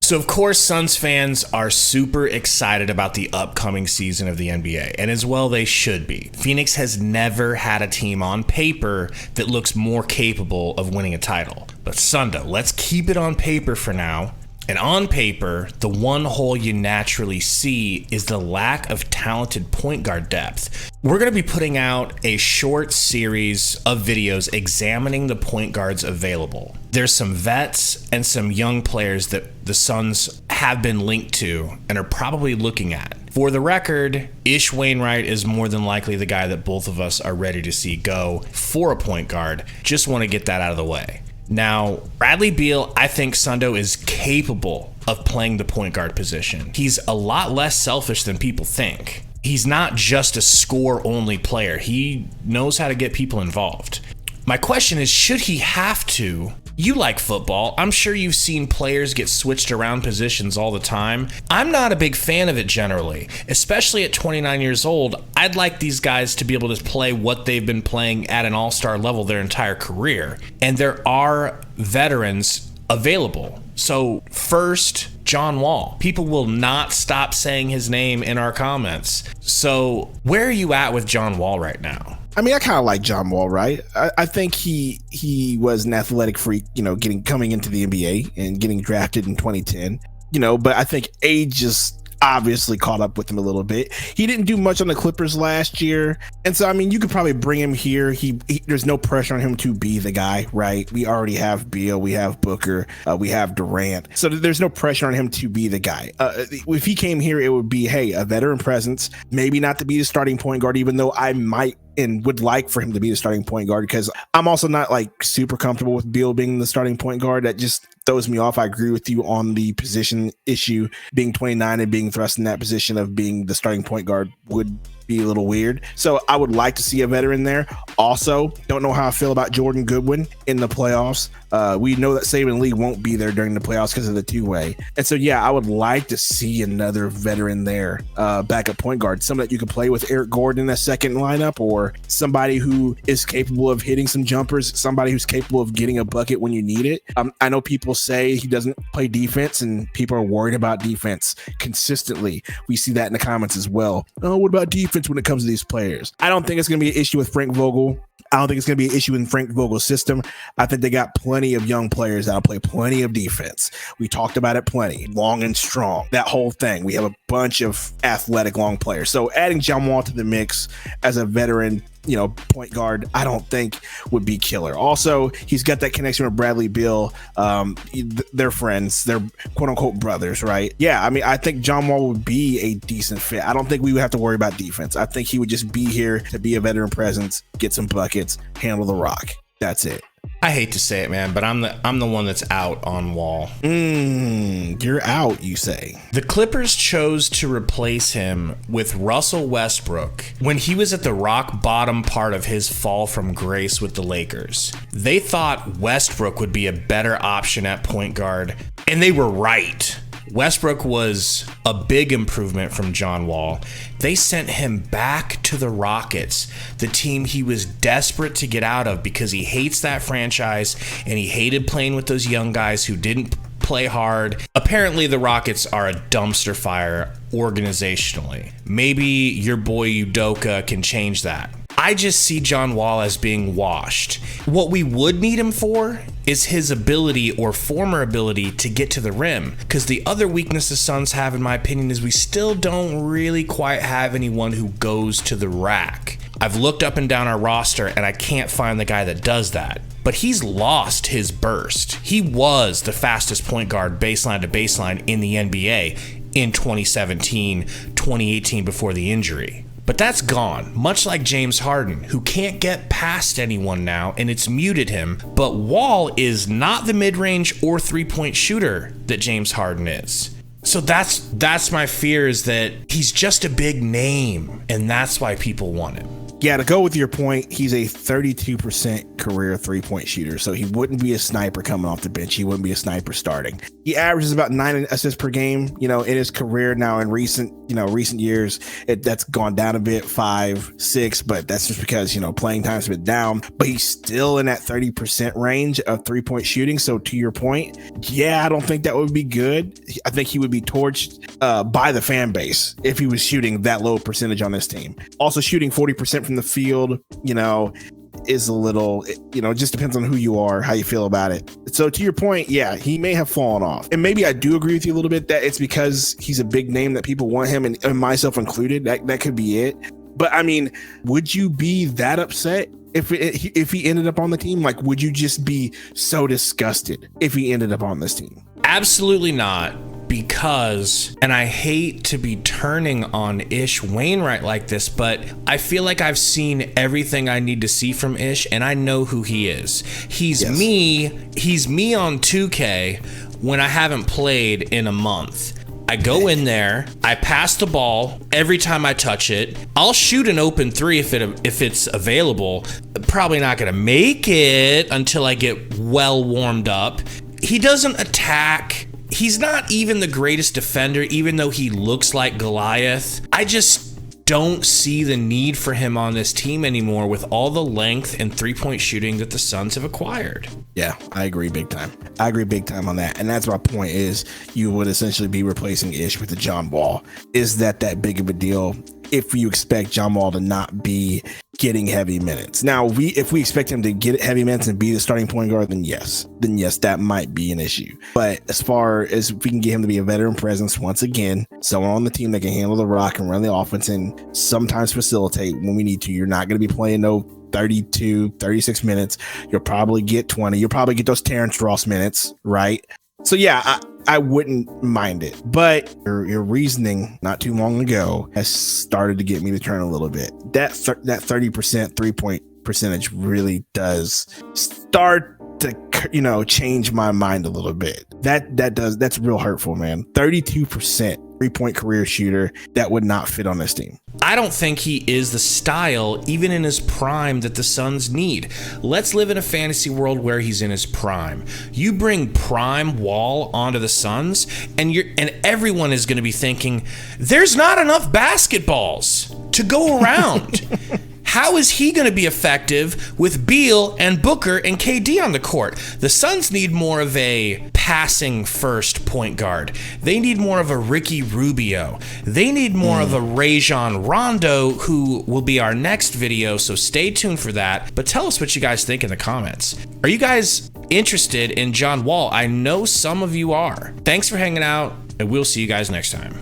So, of course, Suns fans are super excited about the upcoming season of the NBA, and as well they should be. Phoenix has never had a team on paper that looks more capable of winning a title. But Sundo, let's keep it on paper for now. And on paper, the one hole you naturally see is the lack of talented point guard depth. We're going to be putting out a short series of videos examining the point guards available. There's some vets and some young players that the Suns have been linked to and are probably looking at. For the record, Ish Wainwright is more than likely the guy that both of us are ready to see go for a point guard. Just want to get that out of the way. Now, Bradley Beal, I think Sundo is capable of playing the point guard position. He's a lot less selfish than people think. He's not just a score-only player. He knows how to get people involved. My question is, should he have to? You like football. I'm sure you've seen players get switched around positions all the time. I'm not a big fan of it generally, especially at 29 years old. I'd like these guys to be able to play what they've been playing at an all-star level their entire career. And there are veterans available. So first, John Wall. People will not stop saying his name in our comments. So where are you at with John Wall right now? I mean, I kind of like John Wall, right? I think he was an athletic freak, coming into the NBA and getting drafted in 2010, but I think age just obviously caught up with him a little bit. He didn't do much on the Clippers last year. And so, I mean, you could probably bring him here. There's no pressure on him to be the guy, right? We already have Beal, we have Booker, we have Durant. So there's no pressure on him to be the guy. If he came here, it would be, hey, a veteran presence, maybe not to be the starting point guard, even though I might and would like for him to be the starting point guard, because I'm also not like super comfortable with Beal being the starting point guard. That just throws me off. I agree with you on the position issue. Being 29 and being thrust in that position of being the starting point guard would be a little weird. So I would like to see a veteran there. Also, don't know how I feel about Jordan Goodwin in the playoffs. We know that Saban Lee won't be there during the playoffs because of the two-way. And so, yeah, I would like to see another veteran there, backup point guard, someone that you could play with Eric Gordon in a second lineup, or somebody who is capable of hitting some jumpers, somebody who's capable of getting a bucket when you need it. I know people say he doesn't play defense, and people are worried about defense consistently. We see that in the comments as well. Oh, what about defense when it comes to these players? I don't think it's going to be an issue with Frank Vogel. I don't think it's going to be an issue in Frank Vogel's system. I think they got plenty of young players that'll play plenty of defense. We talked about it plenty. Long and strong. That whole thing. We have a bunch of athletic long players. So adding John Wall to the mix as a veteran, point guard, I don't think would be killer. Also, he's got that connection with Bradley Beal. They're friends. They're quote unquote brothers, right? Yeah, I mean, I think John Wall would be a decent fit. I don't think we would have to worry about defense. I think he would just be here to be a veteran presence, get some buckets, handle the rock. That's it. I hate to say it, man, but I'm the one that's out on Wall. You're out, you say. The Clippers chose to replace him with Russell Westbrook when he was at the rock bottom part of his fall from grace with the Lakers. They thought Westbrook would be a better option at point guard, and they were right. Westbrook was a big improvement from John Wall. They sent him back to the Rockets, the team he was desperate to get out of because he hates that franchise and he hated playing with those young guys who didn't play hard. Apparently, the Rockets are a dumpster fire organizationally. Maybe your boy Udoka can change that. I just see John Wall as being washed. What we would need him for is his ability or former ability to get to the rim. Because the other weakness the Suns have, in my opinion, is we still don't really quite have anyone who goes to the rack. I've looked up and down our roster and I can't find the guy that does that. But he's lost his burst. He was the fastest point guard baseline to baseline in the NBA in 2017, 2018 before the injury. But that's gone, much like James Harden, who can't get past anyone now, and it's muted him. But Wall is not the mid-range or three-point shooter that James Harden is. So that's my fear, is that he's just a big name, and that's why people want him. Yeah, to go with your point, he's a 32% career 3-point shooter. So he wouldn't be a sniper coming off the bench. He wouldn't be a sniper starting. He averages about 9 assists per game, in his career. Now in recent years, that's gone down a bit, 5, 6, but that's just because, playing time's been down, but he's still in that 30% range of 3-point shooting. So to your point, yeah, I don't think that would be good. I think he would be torched by the fan base if he was shooting that low percentage on this team. Also shooting 40% from the field, is a little, it just depends on who you are, how you feel about it. So to your point, yeah, he may have fallen off. And maybe I do agree with you a little bit that it's because he's a big name that people want him, and myself included. That could be it. But I mean, would you be that upset if he ended up on the team? Like, would you just be so disgusted if he ended up on this team? Absolutely not. Because, and I hate to be turning on Ish Wainwright like this, but I feel like I've seen everything I need to see from Ish, and I know who he is. He's me on 2K when I haven't played in a month. I go in there, I pass the ball every time I touch it. I'll shoot an open 3 if it's available. Probably not gonna make it until I get well warmed up. He doesn't attack. He's not even the greatest defender, even though he looks like Goliath. I just don't see the need for him on this team anymore with all the length and 3-point shooting that the Suns have acquired. Yeah, I agree big time. I agree big time on that. And that's my point is you would essentially be replacing Ish with the John Wall. Is that big of a deal if you expect John Wall to not be getting heavy minutes? Now, if we expect him to get heavy minutes and be the starting point guard, then yes, that might be an issue. But as far as if we can get him to be a veteran presence once again, someone on the team that can handle the rock and run the offense and sometimes facilitate when we need to, you're not going to be playing no 32, 36 minutes. You'll probably get 20. You'll probably get those Terrence Ross minutes, right? So yeah, I wouldn't mind it, but your reasoning not too long ago has started to get me to turn a little bit. That 30% 3-point percentage really does start to change my mind a little bit. That's real hurtful, man. 32% 3-point career shooter that would not fit on this team. I don't think he is the style, even in his prime, that the Suns need. Let's live in a fantasy world where he's in his prime. You bring prime Wall onto the Suns, and everyone is going to be thinking, there's not enough basketballs to go around. How is he going to be effective with Beal and Booker and KD on the court? The Suns need more of a passing first point guard. They need more of a Ricky Rubio. They need more of a Rajon Rondo, who will be our next video, so stay tuned for that. But tell us what you guys think in the comments. Are you guys interested in John Wall? I know some of you are. Thanks for hanging out, and we'll see you guys next time.